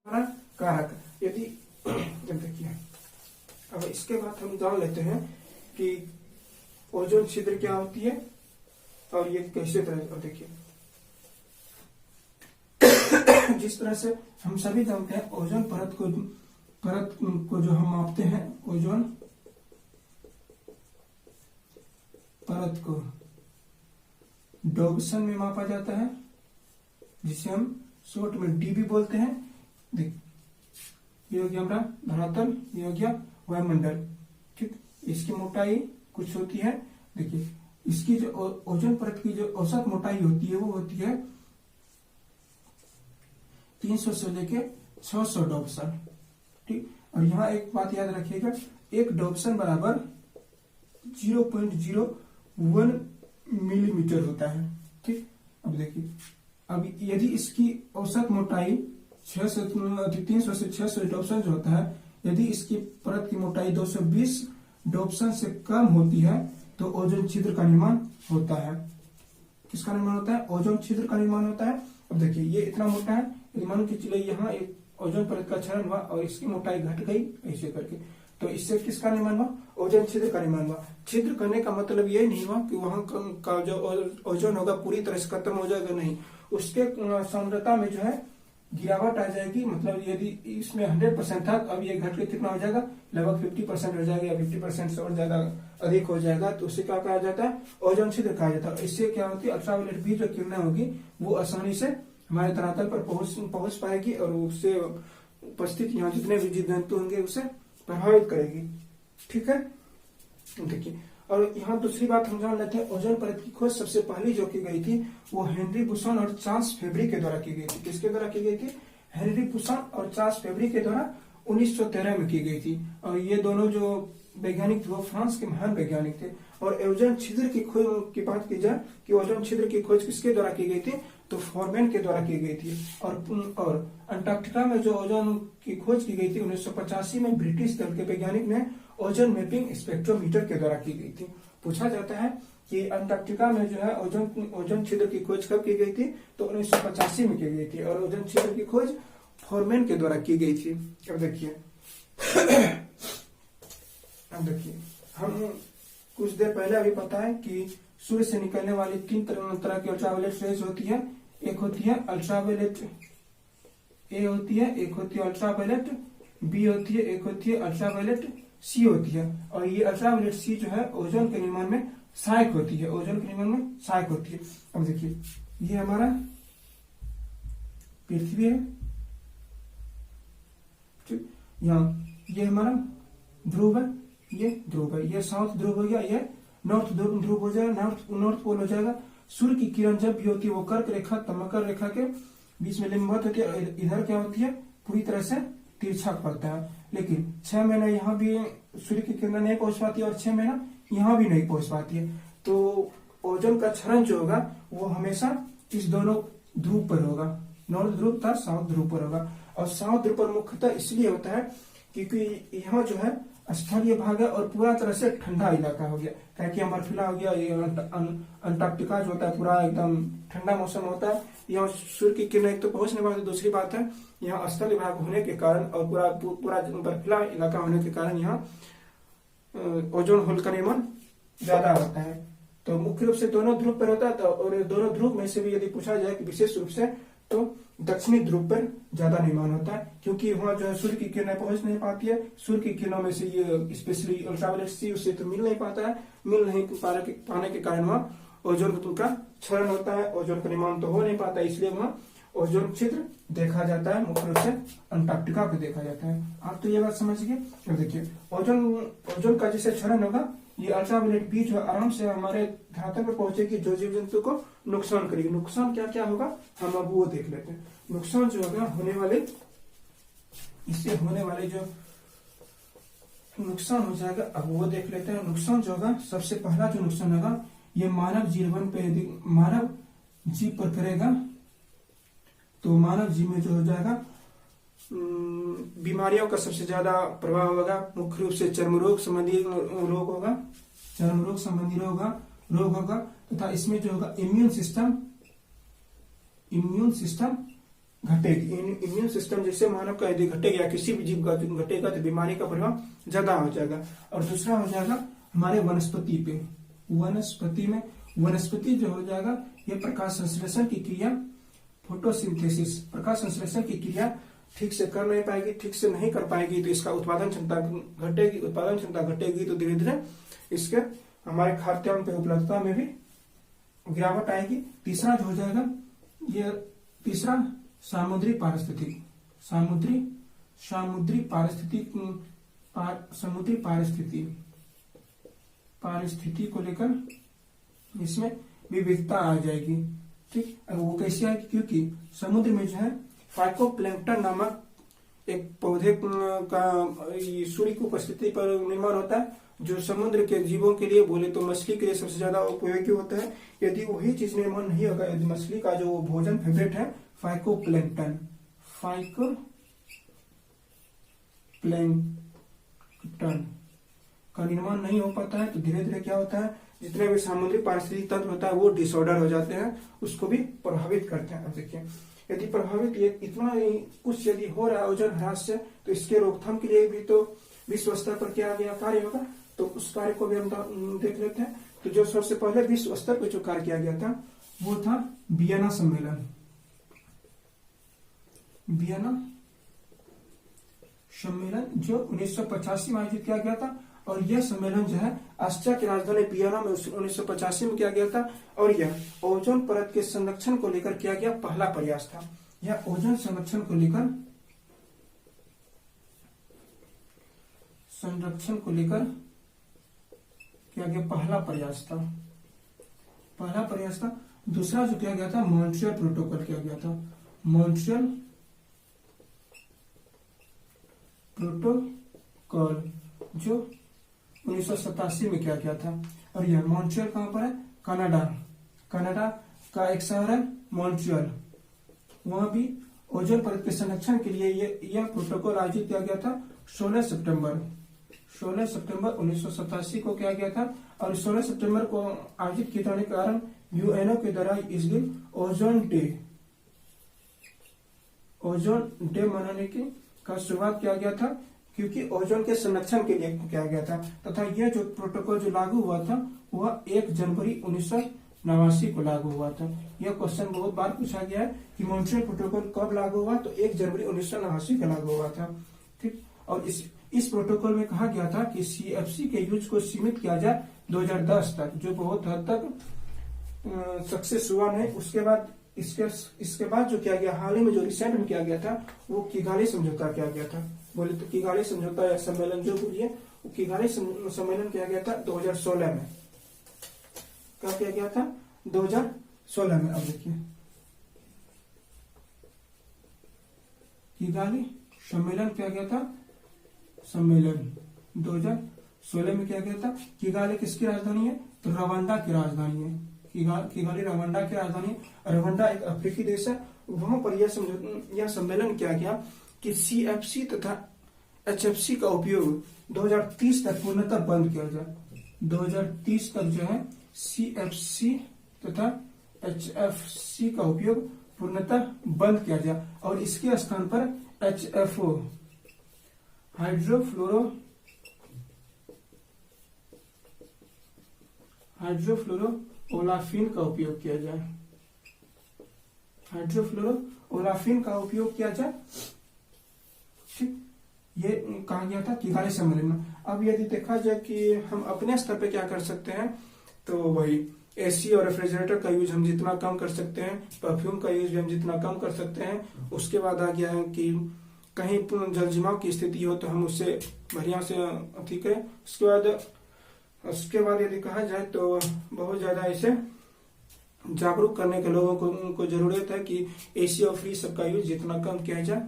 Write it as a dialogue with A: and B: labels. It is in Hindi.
A: हमारा कारक। यदि जब देखिए अब इसके बाद हम जान लेते हैं कि ओजोन छिद्र क्या होती है और ये कैसे तरह। देखिए जिस तरह से हम सभी जानते हैं ओजोन परत को जो हम मापते हैं, ओजोन परत को डॉब्सन में मापा जाता है, जिसे हम शॉर्ट में डीबी बोलते हैं। देख ये हो गया हमारा धरातल, ये हो गया वायुमंडल। ठीक, इसकी मोटाई कुछ होती है। देखिए इसकी जो ओजोन परत की जो औसत मोटाई होती है वो होती है 300 से लेके 600 डॉब्सन। ठीक, और यहाँ एक बात याद रखिएगा, एक डॉब्सन बराबर 0.01 मिलीमीटर होता है। ठीक, अब देखिए अब यदि इसकी औसत मोटाई 300 से 600 डॉब्सन जो होता है, यदि इसकी परत की मोटाई 220 डॉब्सन से कम होती है तो ओजोन छिद्र का निर्माण होता है। किसका निर्माण होता है? ओजोन छिद्र का निर्माण होता है। अब देखिए ये इतना मोटा है, मान के चलिए यहाँ एक ओजोन परत का क्षरण हुआ और इसकी मोटाई घट गई ऐसे करके, तो इससे किसका निर्माण हुआ? ओजोन छिद्र का निर्माण हुआ। छिद्र करने का मतलब ये नहीं हुआ कि वहां का जो ओजोन होगा पूरी तरह से खत्म हो जाएगा, नहीं, उसके सांद्रता में जो है गिरावट आ जाएगी। मतलब यदि इसमें 100% था, अब ये घट के कितना हो जाएगा? लगभग 50% हो जाएगा या 50% से और ज्यादा अधिक हो जाएगा, तो उससे क्या कहा जाता है? ओजोन छिद्र कहा जाता है। इससे क्या होती है? अल्ट्रावायलेट बी जो किरणें होगी वो आसानी से हमारे धरातल पर पहुंच पाएगी और उससे उपस्थित यहाँ जितने भी जीव जंतु होंगे उसे प्रभावित करेगी। ठीक है, देखिए और यहाँ दूसरी बात हम जान लेते हैं, ओजोन परत की खोज सबसे पहली जो की गई थी वो हेनरी बुसन और चार्ल्स फेब्री के द्वारा की गई थी। किसके द्वारा की गई थी? हेनरी बुसन और चार्ल्स फेब्री के द्वारा 1913 में की गई थी। और ये दोनों जो वैज्ञानिक थे वो फ्रांस के महान वैज्ञानिक थे। और ओजोन छिद्र की खोज की बात की जाए कि ओजोन छिद्र की खोज किसके द्वारा की गई थी, तो फॉरमैन के द्वारा की गई थी। और अंटार्कटिका में जो ओजोन की खोज की गई थी 1985 में ब्रिटिश दल के वैज्ञानिक ने ओजोन मैपिंग स्पेक्ट्रोमीटर के द्वारा की गई थी। पूछा जाता है कि अंटार्कटिका में जो है ओजोन छिद्र की खोज कब की गई थी, तो 1985 में की गई थी और ओजोन छिद्र की खोज फॉरमैन के द्वारा की गई थी। अब देखिए हम कुछ देर पहले अभी पता है कि सूर्य से निकलने वाली 3 तरह की अल्ट्रावायलेट रेज होती है। एक होती है अल्ट्रावायलेट ए होती है, एक होती है अल्ट्रावायलेट बी होती है, एक होती है अल्ट्रावायलेट सी होती है। और ये अल्ट्रावायलेट सी जो है ओजोन के निर्माण में सहायक होती है, ओजोन के निर्माण में सहायक होती है। अब देखिए ये हमारा पृथ्वी है, ठीक, यहाँ ये हमारा ध्रुव है, ये ध्रुव है, ये साउथ ध्रुव हो गया, ये नॉर्थ ध्रुव हो जाएगा, नॉर्थ पोल हो जाएगा। सूर्य की किरण जब भी होती है वो कर्क रेखा मकर रेखा के बीच में लंबवत होती है, इधर क्या होती है? पूरी तरह से तिरछा पड़ता है। लेकिन 6 महीना यहाँ भी सूर्य की किरण नहीं पहुंच पाती है और 6 महीना यहाँ भी नहीं पहुंच पाती है। तो ओजोन का क्षरण जो होगा वो हमेशा इस दोनों ध्रुव पर होगा, नॉर्थ ध्रुव तथा साउथ ध्रुव पर होगा। और साउथ ध्रुव पर मुख्यतः इसलिए होता है क्योंकि यहाँ जो है स्थलीय भाग है और पूरा तरह से ठंडा इलाका हो गया, क्योंकि बर्फीला हो गया। ये अंटार्कटिका जो होता है पूरा एकदम ठंडा मौसम होता है। यहाँ सूर्य की किरण एक तो पहुंचने वाली, दूसरी बात है यहाँ स्थलीय भाग होने के कारण और पूरा बर्फीला इलाका होने के कारण यहाँ ओजोन होल का निर्माण ज्यादा होता है। तो मुख्य रूप से दोनों ध्रुव पर होता है। तो और दोनों ध्रुव में से भी यदि पूछा जाए कि विशेष रूप से, तो दक्षिणी ध्रुव पर ज्यादा निर्माण होता है, क्योंकि वहां जो है सूर्य की किरणें पहुंच नहीं पाती है। सूर्य की किरणों में से ये स्पेशली अल्ट्रावायलेट सी उससे तो मिल नहीं पाता है, मिल नहीं पाने के कारण वहां ओजोन का क्षरण होता है, ओजोन का निर्माण तो हो नहीं पाता, इसलिए वहां ओजोन छिद्र देखा जाता है। मुख्य रूप से अंटार्कटिका को देखा जाता है। आप तो ये बात समझिए। अब देखिए ओजोन का जैसे क्षरण होगा, ये अल्ट्रावायलेट बी जो आराम से हमारे धरातल पर पहुंचेगी, जो जीव जंतु को नुकसान करेगी। नुकसान क्या क्या होगा हम अब वो देख लेते हैं। नुकसान जो होगा इससे होने वाले जो नुकसान हो जाएगा अब वो देख लेते हैं। नुकसान जो होगा, सबसे पहला जो नुकसान होगा ये मानव जीवन पे, यदि मानव जीव पर करेगा तो मानव जीव में जो हो जाएगा बीमारियों का सबसे ज्यादा प्रभाव होगा। मुख्य रूप से चर्म रोग संबंधी रोग होगा, चर्म रोग संबंधी रोग होगा तथा इसमें जो होगा इम्यून सिस्टम घटेगी। इम्यून सिस्टम जैसे मानव का यदि घटेगा, किसी भी जीव का घटेगा, तो बीमारी का प्रभाव ज्यादा हो जाएगा। और दूसरा हो जाएगा हमारे वनस्पति पे। वनस्पति में, वनस्पति जो हो जाएगा ये प्रकाश संश्लेषण की क्रिया, फोटोसिंथेसिस, प्रकाश संश्लेषण की क्रिया ठीक से कर नहीं पाएगी, ठीक से नहीं कर पाएगी, तो इसका उत्पादन क्षमता घटेगी। उत्पादन क्षमता घटेगी तो धीरे धीरे इसके हमारे खाद्यान्न पे उपलब्धता में भी गिरावट आएगी। तीसरा जो हो जाएगा, ये तीसरा समुद्री पारिस्थितिकी, समुद्री पारिस्थिति को लेकर इसमें विविधता आ जाएगी। ठीक, अब वो कैसे आएगी, क्योंकि समुद्र में जो है फाइकोप्लैंक्टन नामक एक पौधे का सूर्य की उपस्थिति पर निर्माण होता है, जो समुद्र के जीवों के लिए बोले तो मछली के लिए सबसे ज्यादा उपयोगी होता है। यदि वही चीज निर्माण नहीं होगा, यदि मछली का जो भोजन फेवरेट है फाइकोप्लैंक्टन का निर्माण नहीं हो पाता है, तो धीरे धीरे क्या होता है, जितने भी समुद्री पारिस्थितिक तंत्र होता है वो डिसऑर्डर हो जाते हैं, उसको भी प्रभावित करते हैं। अब देखिए, यदि प्रभावित ये इतना कुछ यदि हो रहा है ओजोन ह्रास से, तो इसके रोकथाम के लिए भी तो विश्व स्तर पर क्या गया कार्य होगा, तो उस कार्य को भी हम देख लेते हैं। तो जो सबसे पहले विश्व स्तर पर जो कार्य किया गया था वो था वियना सम्मेलन। वियना सम्मेलन जो 1985 में आयोजित किया गया था, और यह सम्मेलन जो है ऑस्ट्रिया की राजधानी वियना में 1985 में किया गया था, और यह ओजोन परत के संरक्षण को लेकर किया गया पहला प्रयास था। यह ओजोन संरक्षण को किया गया पहला प्रयास था। दूसरा जो किया गया था मॉन्ट्रियल प्रोटोकॉल किया गया था। मॉन्ट्रियल प्रोटोकॉल जो 1987 में किया गया था, और यह मॉन्ट्रियल कहां पर है, कनाडा का एक शहर है मॉन्ट्रियल, वहां भी ओजोन परत के संरक्षण के लिए यह प्रोटोकॉल आयोजित किया गया था। 16 सितंबर 1987 को किया गया था, और 16 सितंबर को आयोजित किए जाने के कारण यूएनओ के द्वारा इस दिन ओजोन डे मनाने का शुरुआत किया गया था, क्योंकि ओजोन के संरक्षण के लिए किया गया था। तथा यह जो प्रोटोकॉल जो लागू हुआ था वह 1 जनवरी 1989 को लागू हुआ था। यह क्वेश्चन बहुत बार पूछा गया है कि मॉन्ट्रियल प्रोटोकॉल कब लागू हुआ, तो 1 जनवरी 1989 को लागू हुआ था। ठीक, और इस प्रोटोकॉल में कहा गया था कि सीएफसी के यूज को सीमित किया जाए 2010 तक, जो बहुत हद तक सक्सेस हुआ नहीं। उसके बाद इसके बाद जो किया गया, हाल ही में जो रिसेंट में किया गया था वो किगाली समझौता किया गया था। बोले तो किगाली समझौता या सम्मेलन जो बोलिए, वो किगाली सम्मेलन किया गया था 2016 में। कब किया गया था, 2016 में। अब देखिए, किगाली सम्मेलन किया गया था, सम्मेलन 2016 में किया गया था। किगाली किसकी राजधानी है, तो रवांडा की राजधानी है। किगाली रवांडा की राजधानी है। रवांडा एक अफ्रीकी देश है। वहां पर यह सम्मेलन किया गया कि सीएफसी तथा एचएफसी का उपयोग 2030 तक पूर्णतः बंद किया जाए। 2030 तक जो है सीएफसी तथा एचएफसी का उपयोग पूर्णतः बंद किया जाए, और इसके स्थान पर एचएफओ हाइड्रोफ्लोरो ओलाफिन का उपयोग किया जाए। हाइड्रोफ्लोरोओलाफिन का उपयोग किया जाए। ठीक, ये कहा गया था किगाली सम्मेलन में। अब यदि देखा जाए कि हम अपने स्तर पे क्या कर सकते हैं, तो वही एसी और रेफ्रिजरेटर का यूज हम जितना कम कर सकते हैं, परफ्यूम का यूज भी हम जितना कम कर सकते हैं। उसके बाद आ गया है कि कहीं जल जमाव की स्थिति हो तो हम उससे बढ़िया से अथी करें। उसके बाद यदि कहा जाए तो बहुत ज्यादा इसे जागरूक करने के लोगों को जरूरत है कि एसी और फ्रिज सबका यूज जितना कम किया जाए।